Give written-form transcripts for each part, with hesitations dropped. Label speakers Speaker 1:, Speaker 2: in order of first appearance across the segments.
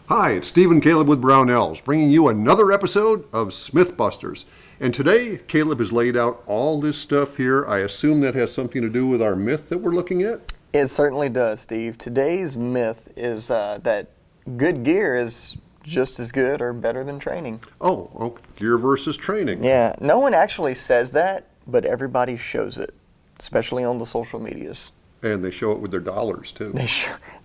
Speaker 1: Hi, it's Steve and Caleb with Brownells, bringing you another episode of Smythbusters. And today, Caleb has laid out all this stuff here. I assume that has something to do with our myth that we're looking at?
Speaker 2: It certainly does, Steve. Today's myth is that good gear is just as good or better than training.
Speaker 1: Oh, okay. Gear versus training.
Speaker 2: Yeah, no one actually says that, but everybody shows it, especially on the social medias.
Speaker 1: And they show it with their dollars, too.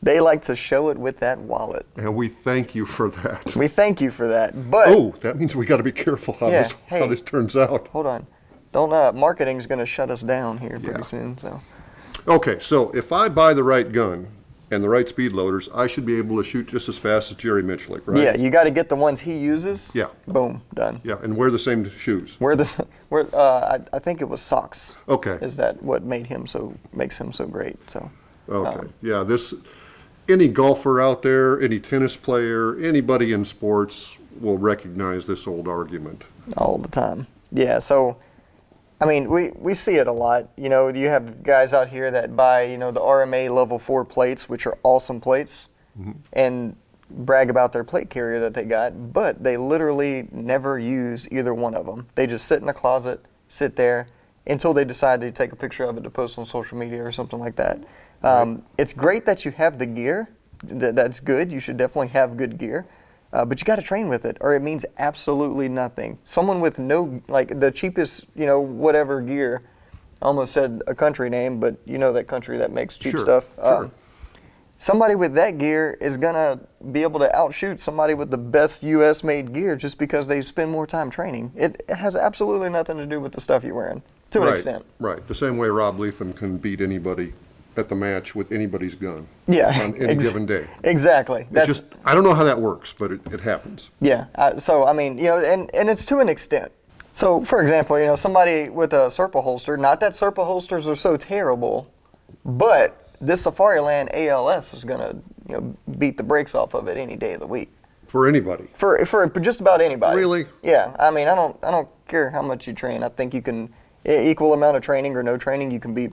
Speaker 2: They like to show it with that wallet.
Speaker 1: And we thank you for that.
Speaker 2: We thank you for that, but...
Speaker 1: Oh, that means we got to be careful how this turns out.
Speaker 2: Hold on. Marketing's going to shut us down here pretty soon, so...
Speaker 1: Okay, so if I buy the right gun and the right speed loaders, I should be able to shoot just as fast as Jerry Michalik, right?
Speaker 2: Yeah, you got to get the ones he uses.
Speaker 1: Yeah.
Speaker 2: Boom, done.
Speaker 1: Yeah, and wear the same shoes.
Speaker 2: I think it was socks.
Speaker 1: Okay.
Speaker 2: Is that what makes him so great? So.
Speaker 1: Okay. Any golfer out there, any tennis player, anybody in sports will recognize this old argument.
Speaker 2: All the time. Yeah. So, I mean, we see it a lot. You know, you have guys out here that buy, the RMA level 4 plates, which are awesome plates, and brag about their plate carrier that they got, but they literally never use either one of them. They just sit in the closet, sit there, until they decide to take a picture of it to post on social media or something like that. It's great that you have the gear. That's good. You should definitely have good gear. But you got to train with it, or it means absolutely nothing. Someone with the cheapest, whatever gear, I almost said a country name, but that country that makes cheap stuff.
Speaker 1: Sure.
Speaker 2: Somebody with that gear is going to be able to outshoot somebody with the best U.S.-made gear just because they spend more time training. It has absolutely nothing to do with the stuff you're wearing, to an extent.
Speaker 1: Right. The same way Rob Leatham can beat anybody at the match with anybody's gun on any given day.
Speaker 2: Exactly.
Speaker 1: I don't know how that works, but it happens.
Speaker 2: Yeah. So, I mean, and it's to an extent. So, for example, somebody with a Serpa holster, not that Serpa holsters are so terrible, but this Safariland ALS is going to beat the brakes off of it any day of the week.
Speaker 1: For anybody.
Speaker 2: For just about anybody.
Speaker 1: Really?
Speaker 2: Yeah. I mean, I don't care how much you train. I think you can, equal amount of training or no training, you can be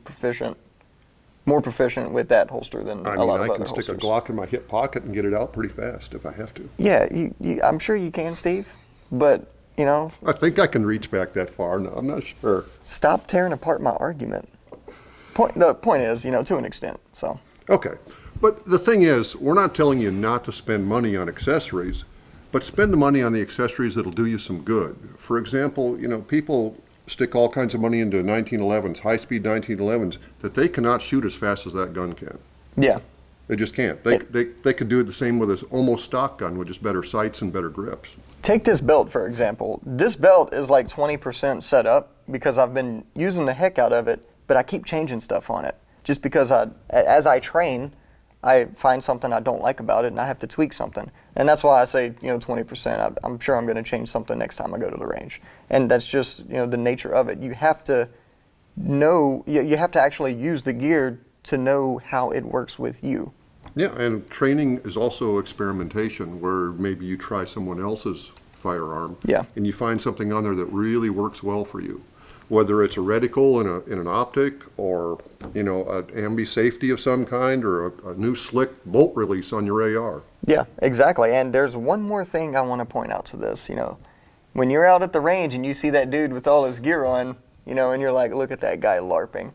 Speaker 2: more proficient with that holster than a lot of other holsters.
Speaker 1: I can stick a Glock in my hip pocket and get it out pretty fast if I have to.
Speaker 2: Yeah, I'm sure you can, Steve. But,
Speaker 1: I think I can reach back that far. No, I'm not sure.
Speaker 2: Stop tearing apart my argument. The point is, to an extent. So.
Speaker 1: Okay. But the thing is, we're not telling you not to spend money on accessories, but spend the money on the accessories that'll do you some good. For example, people stick all kinds of money into 1911s, high-speed 1911s, that they cannot shoot as fast as that gun can.
Speaker 2: Yeah.
Speaker 1: They just can't. They could do it the same with this almost stock gun with just better sights and better grips.
Speaker 2: Take this belt, for example. This belt is like 20% set up because I've been using the heck out of it, but I keep changing stuff on it. Just because as I train, I find something I don't like about it and I have to tweak something. And that's why I say, 20%. I'm sure I'm going to change something next time I go to the range. And that's just, the nature of it. You have to know, you have to actually use the gear to know how it works with you.
Speaker 1: Yeah, and training is also experimentation, where maybe you try someone else's firearm.
Speaker 2: Yeah.
Speaker 1: And you find something on there that really works well for you. Whether it's a reticle in an optic, or an ambi safety of some kind, or a new slick bolt release on your AR.
Speaker 2: Yeah, exactly. And there's one more thing I want to point out to this. When you're out at the range and you see that dude with all his gear on, and you're like, look at that guy LARPing.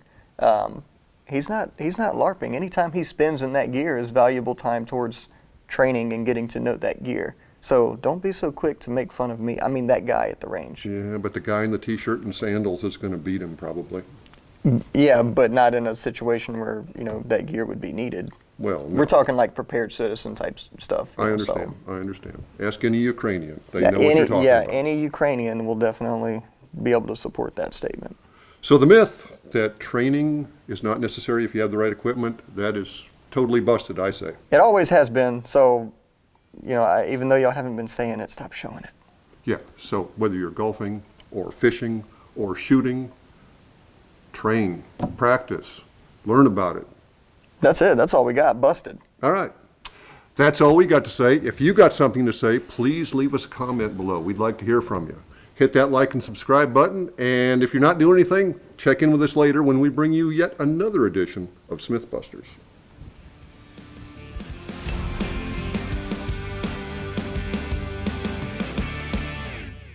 Speaker 2: He's not LARPing. Anytime he spends in that gear is valuable time towards training and getting to know that gear. So don't be so quick to make fun of me. I mean, that guy at the range.
Speaker 1: Yeah, but the guy in the T-shirt and sandals is going to beat him probably.
Speaker 2: Yeah, but not in a situation where, that gear would be needed.
Speaker 1: Well, no.
Speaker 2: We're talking like prepared citizen type stuff.
Speaker 1: I understand. Ask any Ukrainian. They know what you're talking about.
Speaker 2: Yeah, any Ukrainian will definitely be able to support that statement.
Speaker 1: So the myth that training is not necessary if you have the right equipment, that is totally busted, I say.
Speaker 2: It always has been. So, even though y'all haven't been saying it, stop showing it.
Speaker 1: Yeah, so whether you're golfing or fishing or shooting, train, practice, learn about it.
Speaker 2: That's it. That's all we got. Busted.
Speaker 1: All right. That's all we got to say. If you got something to say, please leave us a comment below. We'd like to hear from you. Hit that like and subscribe button, and if you're not doing anything, check in with us later when we bring you yet another edition of Smythbusters.